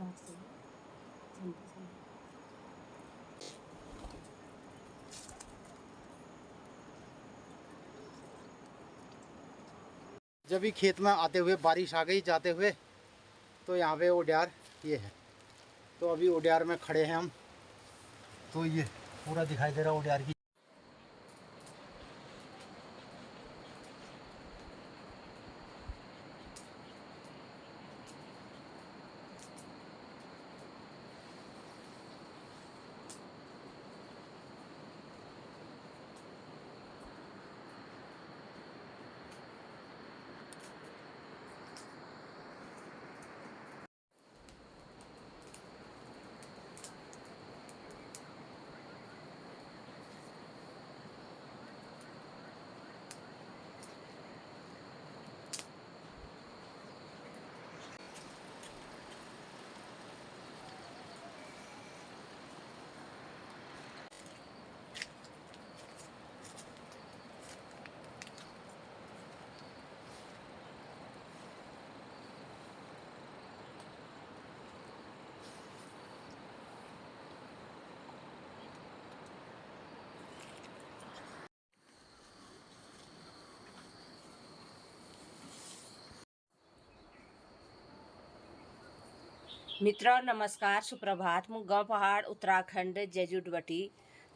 बात सही है। जल्दी से जब भी खेत में आते हुए बारिश आ गई जाते हुए, तो यहाँ पे ओडियार ये है। तो अभी ओडियार में खड़े हैं हम। तो ये पूरा दिखाई दे रहा है ओडियार की। मित्रों नमस्कार सुप्रभात। मुगांव पहाड़ उत्तराखंड जेजुडवटी।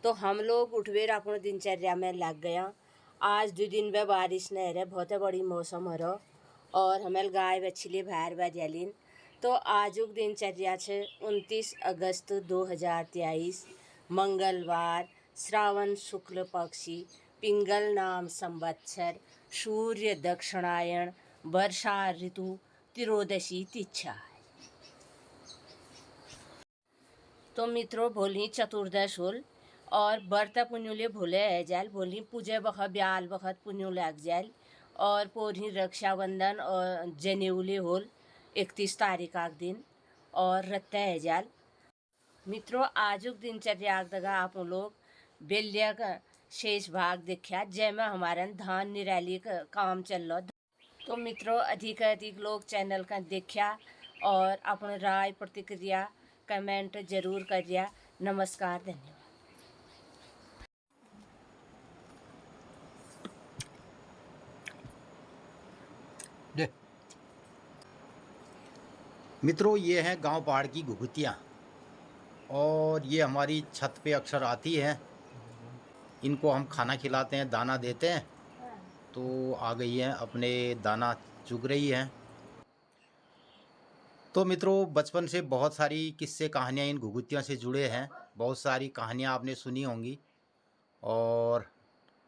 तो हम लोग उठवेर अपने दिनचर्या में लग गया। आज 2 दिन में बारिश नहीं रहे, बहुत बड़ी मौसम हो रहा और हमें गाय बछली बाहर बजालिन। तो आजुक दिनचर्या छे 29 अगस्त 2023 मंगलवार, श्रावण शुक्ल पक्षी, पिंगल नाम संवत्सर, सूर्य दक्षिणायन, वर्षा ऋतु, त्रियोदशी तिथि। तो मित्रों भोली चतुर्दश होल और व्रत पुण्युले भूले है जाल भोली पूजे बखत ब्याल बखत पुण्यु लग जाल और पोरी रक्षाबंधन और जनेऊले होल 31 तारीख का दिन और रत्ते है जाल। मित्रों आजुक दिनचर्या दगा आप लोग बेलिया का शेष भाग देखा जैमें हमारे धान निराली का काम चल रहा। तो मित्रों अधिक लोग चैनल का देखा और अपने राय प्रतिक्रिया कमेंट जरूर करिए। नमस्कार, धन्यवाद। मित्रों ये हैं गांव पहाड़ की घुघुतियाँ और ये हमारी छत पे अक्सर आती हैं। इनको हम खाना खिलाते हैं, दाना देते हैं। तो आ गई हैं, अपने दाना चुग रही हैं। तो मित्रों बचपन से बहुत सारी किस्से कहानियाँ इन घुघुतियों से जुड़े हैं। बहुत सारी कहानियाँ आपने सुनी होंगी और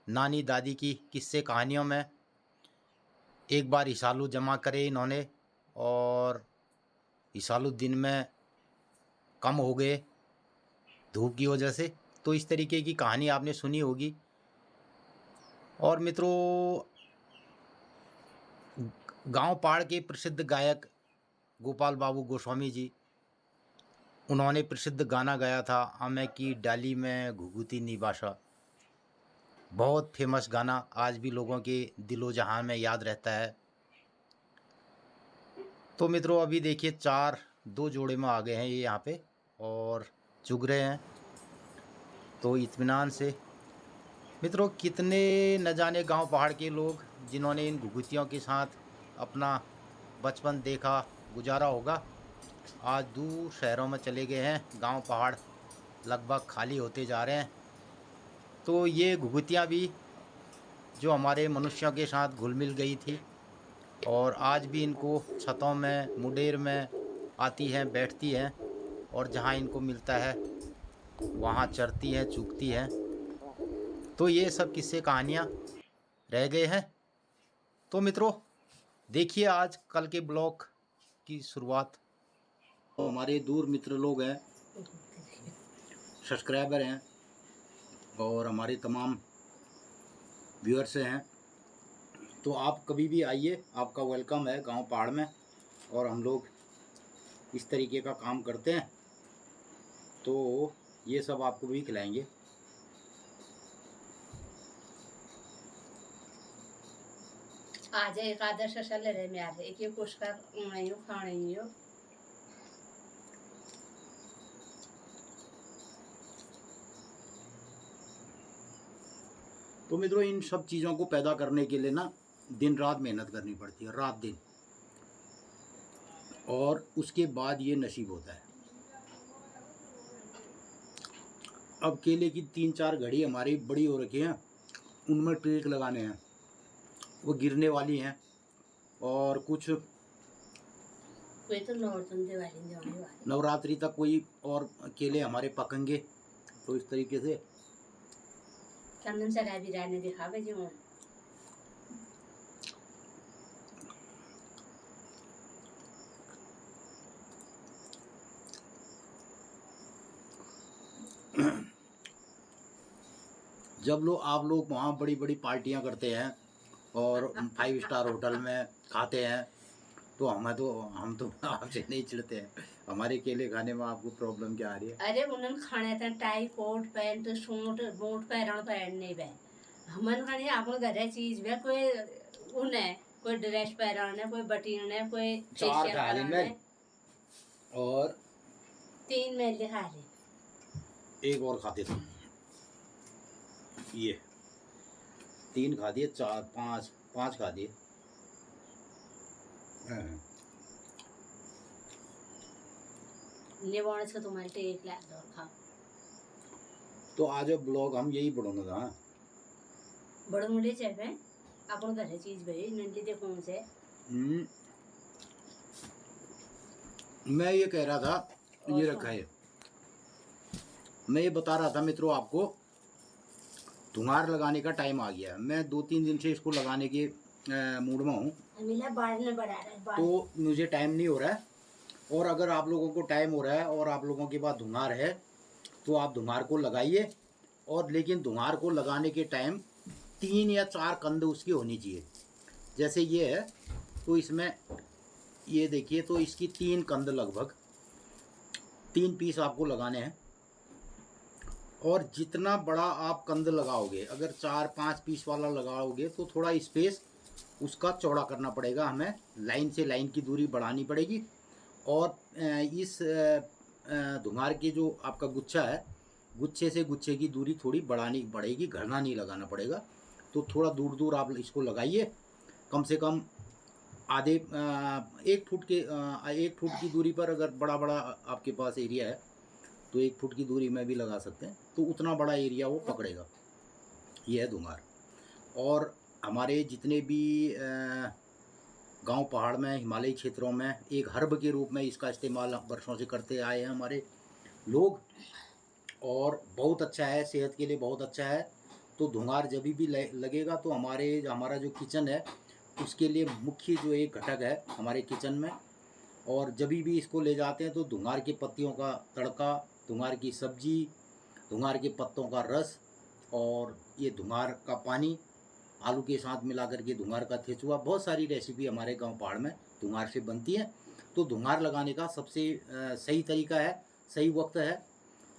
नानी दादी की किस्से कहानियों में एक बार ईसालू जमा करे इन्होंने और ईसालू दिन में कम हो गए धूप की वजह से। तो इस तरीके की कहानी आपने सुनी होगी। और मित्रों गांव पहाड़ के प्रसिद्ध गायक गोपाल बाबू गोस्वामी जी, उन्होंने प्रसिद्ध गाना गाया था आमे की डाली में घुघुती निभाषा। बहुत फेमस गाना, आज भी लोगों के दिलो जहां में याद रहता है। तो मित्रों अभी देखिए 2 जोड़े में आ गए हैं ये यहाँ पे और चुग रहे हैं। तो इत्मीनान से मित्रों कितने न जाने गांव पहाड़ के लोग जिन्होंने इन घुघुतियों के साथ अपना बचपन देखा गुजारा होगा, आज दूर शहरों में चले गए हैं। गांव पहाड़ लगभग खाली होते जा रहे हैं। तो ये घुघुतियाँ भी जो हमारे मनुष्यों के साथ घुल मिल गई थी और आज भी इनको छतों में मुडेर में आती हैं, बैठती हैं और जहाँ इनको मिलता है वहाँ चरती हैं, चुगती हैं। तो ये सब किस्से कहानियाँ रह गए हैं। तो मित्रों देखिए आज कल के ब्लॉग की शुरुआत। तो हमारे दूर मित्र लोग हैं, सब्सक्राइबर हैं और हमारे तमाम व्यूअर्स हैं। तो आप कभी भी आइए, आपका वेलकम है गांव पहाड़ में और हम लोग इस तरीके का काम करते हैं। तो ये सब आपको भी खिलाएंगे। आज एकादश चल रहे म्यार एक कुछ का खाने तो मित्रों इन सब चीज़ों को पैदा करने के लिए ना दिन रात मेहनत करनी पड़ती है, रात दिन, और उसके बाद ये नसीब होता है। अब केले की 3-4 घड़ी हमारी बड़ी हो रखी हैं, उनमें ट्रेक लगाने हैं, वो गिरने वाली हैं, और कुछ कोई तो नौरतन वाली जाने वाली नवरात्रि तक कोई और केले हमारे पकेंगे। तो इस तरीके से चंदन सराय भी रहने दिखावे जो जब आप लोग वहाँ बड़ी बड़ी पार्टियाँ करते हैं और 5 स्टार होटल में खाते हैं, तो हम तो आपसे नहीं चिढ़ते हैं। हमारे केले खाने में आपको प्रॉब्लम क्या आ रही है? अरे उन्हनि खाने था tie coat pant suit boot पहनने वे हमन खाने अपन घरे चीज वे कोई उन्हें कोई ड्रेस पहनने कोई बटीने कोई चार फेशियल खा ली कराने मैं, और 3 मेले खा ली। एक और खाते थे, ये 3 खा दिए, 4 5 खा दिए। निवाण से तुम्हारे तो 1 लाख और खाओ। तो आज ब्लॉग हम यही बढ़ाना था। बड़े मुंडे चाहिए अपन घरे चीज भाई नंदी देखो से। मैं ये कह रहा था, ये रखा है, मैं ये बता रहा था मित्रों आपको, धुंगार लगाने का टाइम आ गया है। मैं 2-3 दिन से इसको लगाने के मूड में हूँ, तो मुझे टाइम नहीं हो रहा है। और अगर आप लोगों को टाइम हो रहा है और आप लोगों के पास धुंगार है, तो आप धुंगार को लगाइए। और लेकिन धुंगार को लगाने के टाइम 3 या 4 कंद उसकी होनी चाहिए। जैसे ये है, तो इसमें ये देखिए, तो इसकी 3 कंद लगभग 3 पीस आपको लगाने हैं। और जितना बड़ा आप कंद लगाओगे, अगर 4-5 पीस वाला लगाओगे, तो थोड़ा स्पेस उसका चौड़ा करना पड़ेगा, हमें लाइन से लाइन की दूरी बढ़ानी पड़ेगी। और इस धुंगार के जो आपका गुच्छा है, गुच्छे से गुच्छे की दूरी थोड़ी बढ़ानी पड़ेगी, घना नहीं लगाना पड़ेगा। तो थोड़ा दूर दूर आप इसको लगाइए, कम से कम आधे 1 फुट के 1 फुट की दूरी पर। अगर बड़ा बड़ा आपके पास एरिया है तो 1 फुट की दूरी में भी लगा सकते हैं, तो उतना बड़ा एरिया वो पकड़ेगा। ये है धुंगार। और हमारे जितने भी गांव पहाड़ में, हिमालयी क्षेत्रों में, एक हर्ब के रूप में इसका इस्तेमाल वर्षों से करते आए हैं हमारे लोग, और बहुत अच्छा है, सेहत के लिए बहुत अच्छा है। तो धुंगार जब भी लगेगा, तो हमारा जो किचन है, उसके लिए मुख्य जो एक घटक है हमारे किचन में। और जब भी इसको ले जाते हैं, तो धुंगार के पत्तियों का तड़का, धुंगार की सब्जी, धुंगार के पत्तों का रस, और ये धुंगार का पानी आलू के साथ मिला करके धुंगार का ठेचुआ, बहुत सारी रेसिपी हमारे गांव पहाड़ में धुंगार से बनती है। तो धुंगार लगाने का सबसे सही तरीका है, सही वक्त है,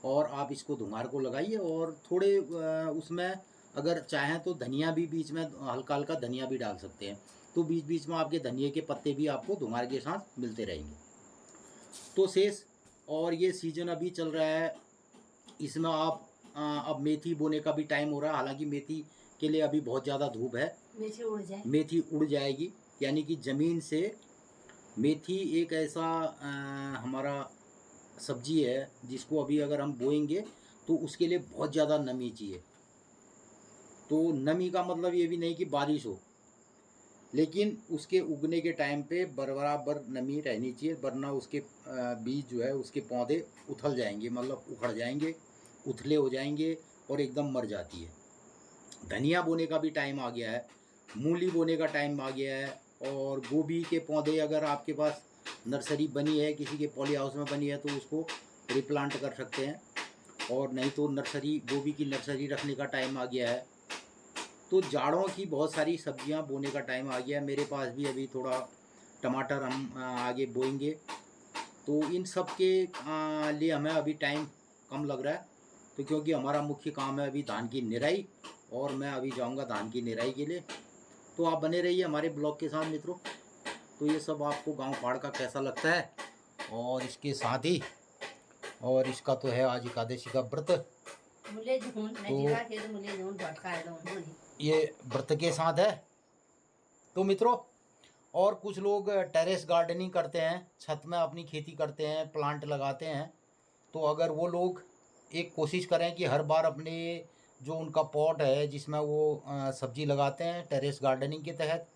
और आप इसको धुंगार को लगाइए। और थोड़े उसमें अगर चाहें तो धनिया भी बीच में, हल्का हल्का धनिया भी डाल सकते हैं, तो बीच बीच में आपके धनिया के पत्ते भी आपको धुंगार के साथ मिलते रहेंगे। तो शेष, और ये सीजन अभी चल रहा है, इसमें आप अब मेथी बोने का भी टाइम हो रहा है। हालांकि मेथी के लिए अभी बहुत ज़्यादा धूप है, मेथी उड़ जाएगी। यानी कि ज़मीन से मेथी एक ऐसा हमारा सब्जी है जिसको अभी अगर हम बोएंगे, तो उसके लिए बहुत ज़्यादा नमी चाहिए। तो नमी का मतलब ये भी नहीं कि बारिश हो, लेकिन उसके उगने के टाइम पे बराबर नमी रहनी चाहिए, वरना उसके बीज जो है, उसके पौधे उथल जाएंगे, मतलब उखड़ जाएंगे, उथले हो जाएंगे, और एकदम मर जाती है। धनिया बोने का भी टाइम आ गया है, मूली बोने का टाइम आ गया है। और गोभी के पौधे अगर आपके पास नर्सरी बनी है, किसी के पॉली हाउस में बनी है, तो उसको रिप्लांट कर सकते हैं। और नहीं तो नर्सरी, गोभी की नर्सरी रखने का टाइम आ गया है। तो जाड़ों की बहुत सारी सब्जियां बोने का टाइम आ गया है। मेरे पास भी अभी थोड़ा टमाटर हम आगे बोएंगे। तो इन सब के लिए हमें अभी टाइम कम लग रहा है, तो क्योंकि हमारा मुख्य काम है अभी धान की निराई, और मैं अभी जाऊंगा धान की निराई के लिए। तो आप बने रहिए हमारे ब्लॉग के साथ मित्रों। तो ये सब आपको गांव पहाड़ का कैसा लगता है, और इसके साथ ही, और इसका तो है आज एकादशी का व्रत, मुले झून नजीरा के तो मुले झून भटकाए लो उन्होंने। ये व्रत के साथ है। तो मित्रों, और कुछ लोग टेरेस गार्डनिंग करते हैं, छत में अपनी खेती करते हैं, प्लांट लगाते हैं। तो अगर वो लोग एक कोशिश करें कि हर बार अपने जो उनका पॉट है जिसमें वो सब्जी लगाते हैं, टेरेस गार्डनिंग के तहत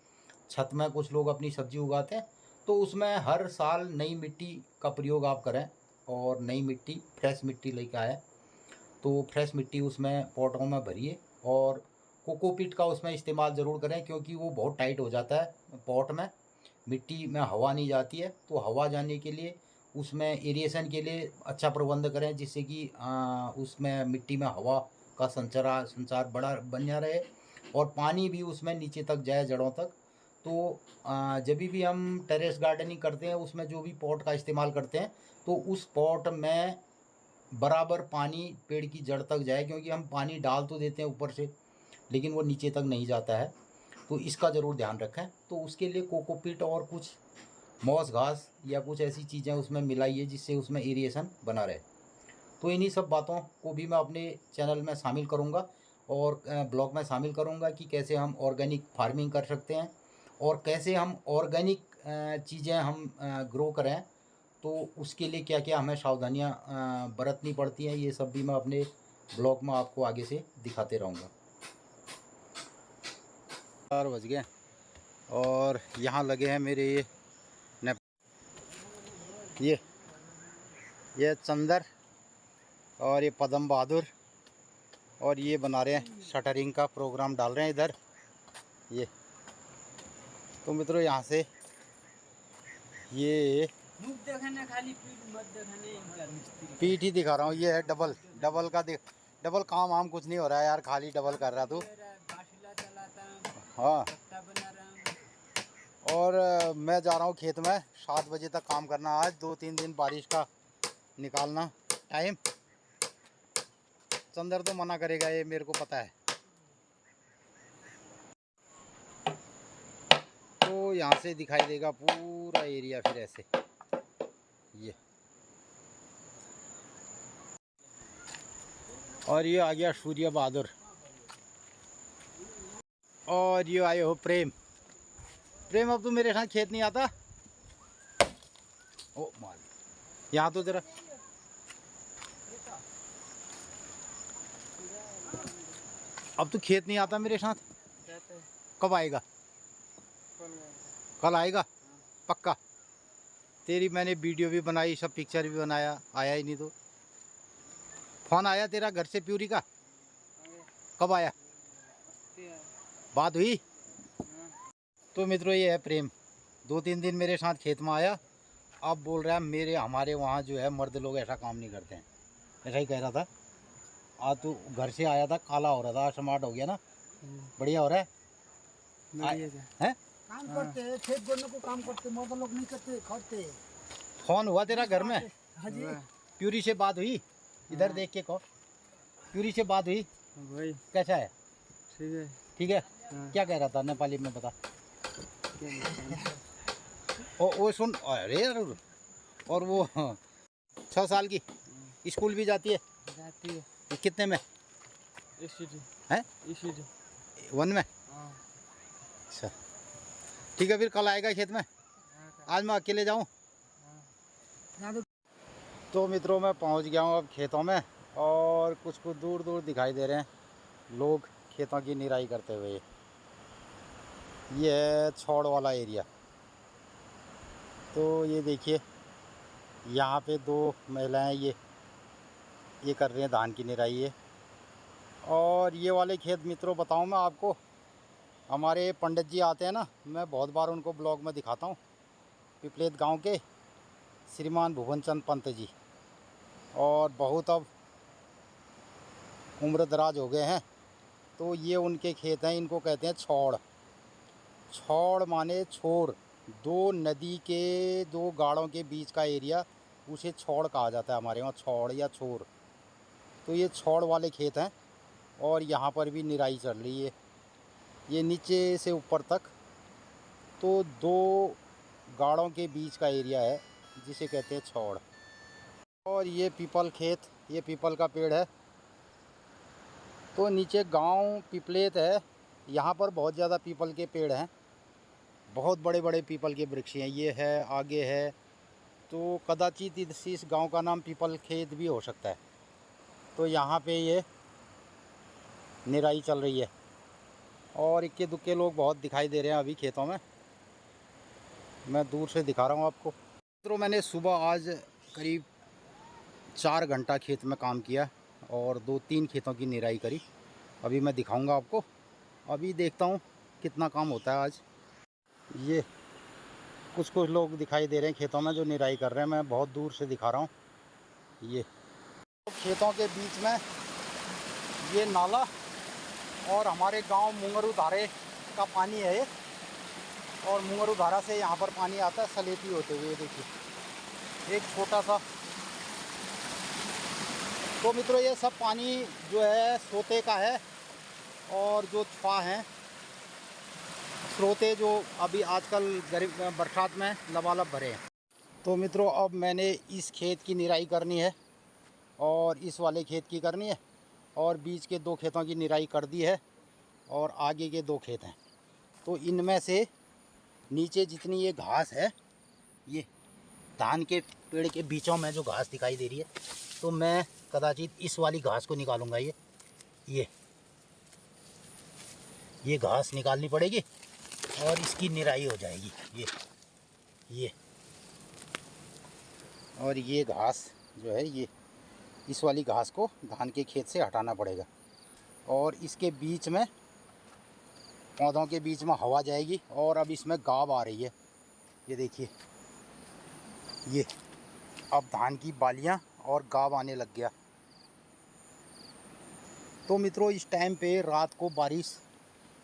छत में कुछ लोग अपनी सब्जी उगाते हैं, तो उसमें हर साल नई मिट्टी का प्रयोग आप करें। और नई मिट्टी, फ्रेश मिट्टी लेकर आए, तो फ्रेश मिट्टी उसमें पॉटों में भरिए और कोकोपीट का उसमें इस्तेमाल ज़रूर करें, क्योंकि वो बहुत टाइट हो जाता है पॉट में, मिट्टी में हवा नहीं जाती है। तो हवा जाने के लिए उसमें एरिएशन के लिए अच्छा प्रबंध करें, जिससे कि उसमें मिट्टी में हवा का संचार बड़ा बना रहे और पानी भी उसमें नीचे तक जाए, जड़ों तक। तो जब भी हम टेरेस गार्डनिंग करते हैं, उसमें जो भी पॉट का इस्तेमाल करते हैं, तो उस पॉट में बराबर पानी पेड़ की जड़ तक जाए, क्योंकि हम पानी डाल तो देते हैं ऊपर से, लेकिन वो नीचे तक नहीं जाता है। तो इसका ज़रूर ध्यान रखें। तो उसके लिए कोकोपीट और कुछ मॉस घास या कुछ ऐसी चीज़ें उसमें मिलाइए, जिससे उसमें एरिएशन बना रहे। तो इन्हीं सब बातों को भी मैं अपने चैनल में शामिल करूँगा और ब्लॉग में शामिल करूँगा कि कैसे हम ऑर्गेनिक फार्मिंग कर सकते हैं और कैसे हम ऑर्गेनिक चीज़ें हम ग्रो करें। तो उसके लिए क्या क्या हमें सावधानियाँ बरतनी पड़ती हैं, ये सब भी मैं अपने ब्लॉग में आपको आगे से दिखाते रहूँगा। 4 बज गए और यहाँ लगे हैं मेरे ये चंदर और ये पदम बहादुर, और ये बना रहे हैं, शटरिंग का प्रोग्राम डाल रहे हैं इधर ये। तो मित्रों, यहाँ से ये खाली पीठ ही दिखा रहा हूँ। ये है डबल का डबल काम आम कुछ नहीं हो रहा है यार, खाली डबल कर रहा तू। हाँ, और मैं जा रहा हूँ खेत में 7 बजे तक काम करना। आज 2-3 दिन बारिश का निकालना टाइम। चंदर तो मना करेगा, ये मेरे को पता है। तो यहाँ से दिखाई देगा पूरा एरिया फिर ऐसे। ये और ये आ गया सूर्य बहादुर, और ये आए हो प्रेम। अब तो मेरे साथ खेत नहीं आता। ओ मार, यहाँ तो जरा अब तो खेत नहीं आता मेरे साथ। कब आएगा? कल आएगा पक्का। तेरी मैंने वीडियो भी बनाई, सब पिक्चर भी बनाया, आया ही नहीं। तो फोन आया तेरा घर से प्यूरी का? कब आया? बात हुई? तो मित्रों, ये है प्रेम। 2-3 दिन मेरे साथ खेत में आया, अब बोल रहा है हमारे वहाँ जो है मर्द लोग ऐसा काम नहीं करते हैं। ऐसा ही कह रहा था। आज तो घर से आया था, काला हो रहा था, स्मार्ट हो गया ना, बढ़िया हो रहा है। हैं? काम करते हैं, खेत बोलने को काम करते, मगर लोग नहीं करते, खाते। फोन हुआ तेरा घर में? हाँ जी। प्यूरी से बात हुई? इधर देख के कहो, प्यूरी से बात हुई? भाई कैसा है? ठीक है। ठीक है। क्या कह रहा था नेपाली में, बता। ओ सुन, अरे यार, और वो 6 साल की स्कूल भी जाती है? जाती है। ये कितने में है? 1 में। अच्छा ठीक है, फिर कल आएगा खेत में। आज मैं अकेले जाऊं? तो मित्रों, मैं पहुंच गया हूं अब खेतों में, और कुछ दूर दूर दिखाई दे रहे हैं लोग खेतों की निराई करते हुए। ये है छोड़ वाला एरिया। तो ये देखिए, यहाँ पे 2 महिलाएं ये कर रही हैं धान की निराई है। और ये वाले खेत मित्रों, बताऊं मैं आपको, हमारे पंडित जी आते हैं ना, मैं बहुत बार उनको ब्लॉग में दिखाता हूँ। पिपलेत गांव के श्रीमान भुवनचंद पंत जी, और बहुत अब उम्र दराज हो गए हैं। तो ये उनके खेत हैं, इनको कहते हैं छोड़। छोड़ माने छोर, 2 नदी के 2 गाड़ों के बीच का एरिया, उसे छोड़ कहा जाता है हमारे वहाँ, छोड़ या छोर। तो ये छोड़ वाले खेत हैं, और यहाँ पर भी निराई चल रही है, ये नीचे से ऊपर तक। तो 2 गाड़ों के बीच का एरिया है, जिसे कहते हैं छोड़। और ये पीपल खेत, ये पीपल का पेड़ है, तो नीचे गांव पिपलेत है, यहाँ पर बहुत ज़्यादा पीपल के पेड़ हैं, बहुत बड़े बड़े पीपल के वृक्ष हैं। ये है, आगे है, तो कदाचित इस गांव का नाम पीपल खेत भी हो सकता है। तो यहाँ पे ये निराई चल रही है और इक्के दुक्के लोग बहुत दिखाई दे रहे हैं अभी खेतों में। मैं दूर से दिखा रहा हूँ आपको। तो मैंने सुबह आज करीब 4 घंटा खेत में काम किया और 2-3 खेतों की निराई करी। अभी मैं दिखाऊंगा आपको। अभी देखता हूँ कितना काम होता है आज। ये कुछ लोग दिखाई दे रहे हैं खेतों में जो निराई कर रहे हैं। मैं बहुत दूर से दिखा रहा हूँ। ये खेतों के बीच में ये नाला और हमारे गांव मुंगरू धारे का पानी है ये, और मुंगरू धारा से यहाँ पर पानी आता है सलेटी होते हुए। देखिए एक छोटा सा। तो मित्रों ये सब पानी जो है सोते का है, और जो छुआ हैं स्रोते जो अभी आजकल गरीब बरसात में लबालब भरे हैं। तो मित्रों अब मैंने इस खेत की निराई करनी है और इस वाले खेत की करनी है, और बीच के 2 खेतों की निराई कर दी है और आगे के 2 खेत हैं। तो इनमें से नीचे जितनी ये घास है, ये धान के पेड़ के बीचों में जो घास दिखाई दे रही है, तो मैं कदाचित इस वाली घास को निकालूंगा। ये घास निकालनी पड़ेगी और इसकी निराई हो जाएगी। ये और ये घास जो है, ये इस वाली घास को धान के खेत से हटाना पड़ेगा, और इसके बीच में पौधों के बीच में हवा जाएगी। और अब इसमें गाब आ रही है, ये देखिए। ये अब धान की बालियां और गाब आने लग गया। तो मित्रों इस टाइम पे रात को बारिश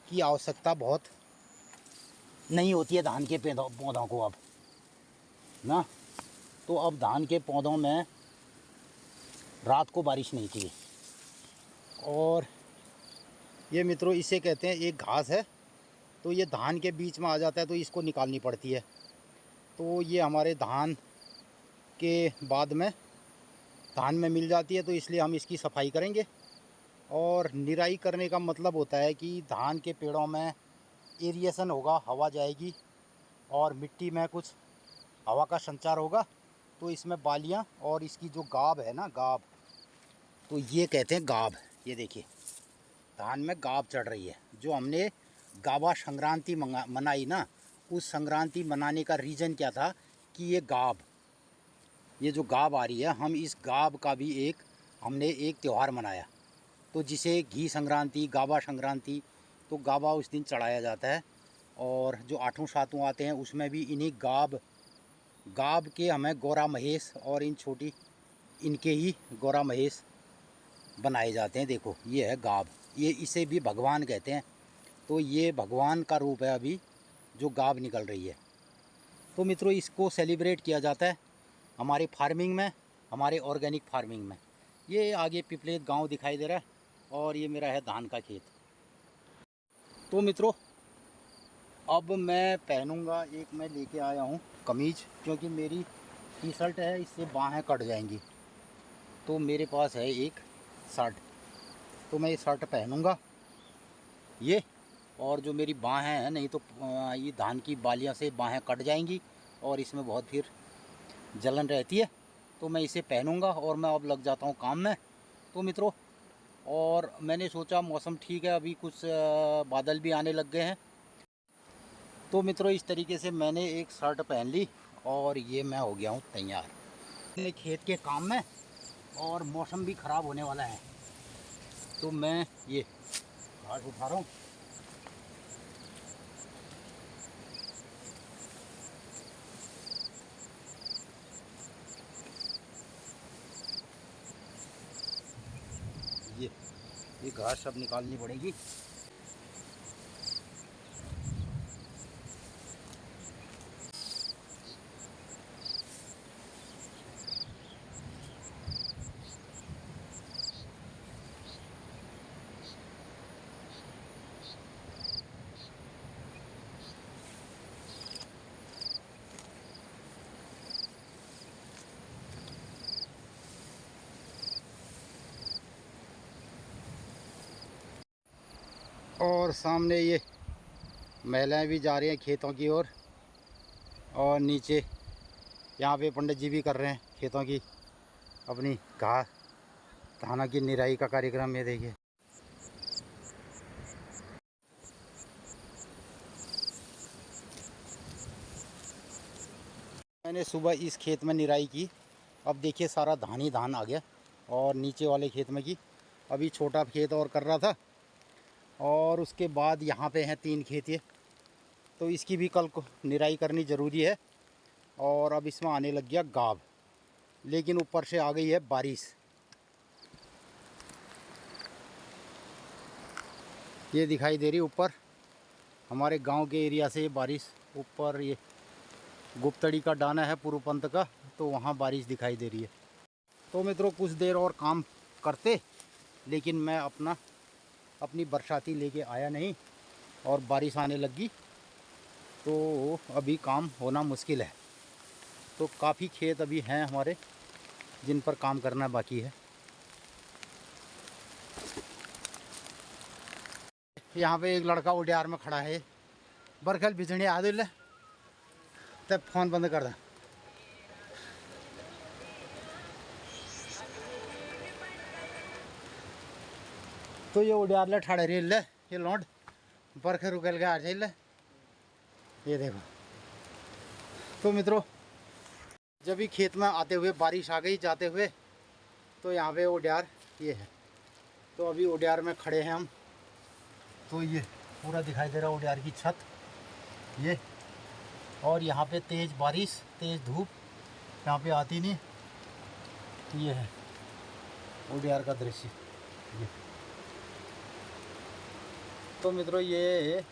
की आवश्यकता बहुत नहीं होती है धान के पौधों को अब ना। तो अब धान के पौधों में रात को बारिश नहीं चाहिए। और ये मित्रों इसे कहते हैं, एक घास है, तो ये धान के बीच में आ जाता है, तो इसको निकालनी पड़ती है। तो ये हमारे धान के बाद में धान में मिल जाती है, तो इसलिए हम इसकी सफाई करेंगे। और निराई करने का मतलब होता है कि धान के पेड़ों में एरिएशन होगा, हवा जाएगी और मिट्टी में कुछ हवा का संचार होगा, तो इसमें बालियां और इसकी जो गाब है ना, गाब, तो ये कहते हैं गाब। ये देखिए धान में गाब चढ़ रही है। जो हमने गाबा संक्रांति मनाई ना, उस संक्रांति मनाने का रीज़न क्या था कि ये जो गाब आ रही है, हम इस गाब का भी हमने एक त्यौहार मनाया, तो जिसे घी संक्रांति, गाबा संक्रांति, तो गाबा उस दिन चढ़ाया जाता है। और जो 8वें 7वें आते हैं उसमें भी इन्हीं गाब के हमें गौरा महेश और इनके ही गौरा महेश बनाए जाते हैं। देखो ये है गाब, ये इसे भी भगवान कहते हैं। तो ये भगवान का रूप है अभी जो गाब निकल रही है। तो मित्रों इसको सेलिब्रेट किया जाता है हमारे फार्मिंग में, हमारे ऑर्गेनिक फार्मिंग में। ये आगे पिपलेत गांव दिखाई दे रहा है और ये मेरा है धान का खेत। तो मित्रों अब मैं पहनूंगा, एक मैं लेके आया हूँ कमीज, क्योंकि मेरी टी शर्ट है इससे बाहें कट जाएंगी। तो मेरे पास है एक शर्ट, तो मैं ये शर्ट पहनूंगा ये। और जो मेरी बाहें हैं, नहीं तो ये धान की बालियां से बाहें कट जाएंगी और इसमें बहुत फिर जलन रहती है। तो मैं इसे पहनूंगा और मैं अब लग जाता हूँ काम में। तो मित्रों और मैंने सोचा मौसम ठीक है, अभी कुछ बादल भी आने लग गए हैं। तो मित्रों इस तरीके से मैंने एक शर्ट पहन ली और ये मैं हो गया हूँ तैयार अपने खेत के काम में। और मौसम भी ख़राब होने वाला है, तो मैं ये घास उठा रहा हूँ। ये घास सब निकालनी पड़ेगी। और सामने ये महिलाएं भी जा रही हैं खेतों की ओर। और नीचे यहाँ पे पंडित जी भी कर रहे हैं खेतों की अपनी घास धाना की निराई का कार्यक्रम। ये देखिए मैंने सुबह इस खेत में निराई की। अब देखिए सारा धान ही धान आ गया। और नीचे वाले खेत में की अभी छोटा खेत और कर रहा था। और उसके बाद यहाँ पे हैं 3 खेत ये, तो इसकी भी कल को निराई करनी ज़रूरी है। और अब इसमें आने लग गया गाब, लेकिन ऊपर से आ गई है बारिश। ये दिखाई दे रही ऊपर हमारे गांव के एरिया से ये बारिश। ऊपर ये गुप्तड़ी का डाना है पूर्वपंथ का, तो वहाँ बारिश दिखाई दे रही है। तो मित्रों कुछ देर और काम करते, लेकिन मैं अपनी बरसाती लेके आया नहीं और बारिश आने लगी, तो अभी काम होना मुश्किल है। तो काफ़ी खेत अभी हैं हमारे जिन पर काम करना बाकी है। यहाँ पे एक लड़का उडियार में खड़ा है। बरखल भिजने आ दिल तब फ़ोन बंद कर दा। तो ये उडियार ले ठाड़े रेल ले ये लौंड बरखे रुकल के आ जाइल। ये देखो। तो मित्रों जब भी खेत में आते हुए बारिश आ गई जाते हुए, तो यहाँ पे उडियार ये है। तो अभी उडियार में खड़े हैं हम। तो ये पूरा दिखाई दे रहा है उडियार की छत ये। और यहाँ पे तेज़ बारिश तेज़ धूप यहाँ पे आती नहीं। ये है उडियार का दृश्य ये। तो मित्रों ये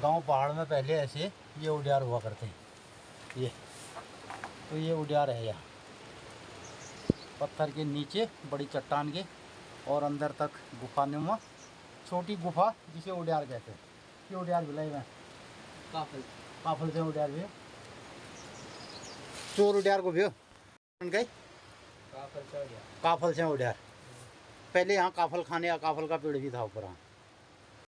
गांव पहाड़ में पहले ऐसे ये उडियार हुआ करते हैं ये। तो ये उडियार है यहाँ पत्थर के नीचे बड़ी चट्टान के और अंदर तक गुफा नुमा छोटी गुफा जिसे उडियार कहते हैं। ये उडियार भिलाई में काफल से उडियार भी चोर उडियार को भी गए काफल से उडियार। पहले यहाँ काफल खाने या काफल का पेड़ भी था ऊपर।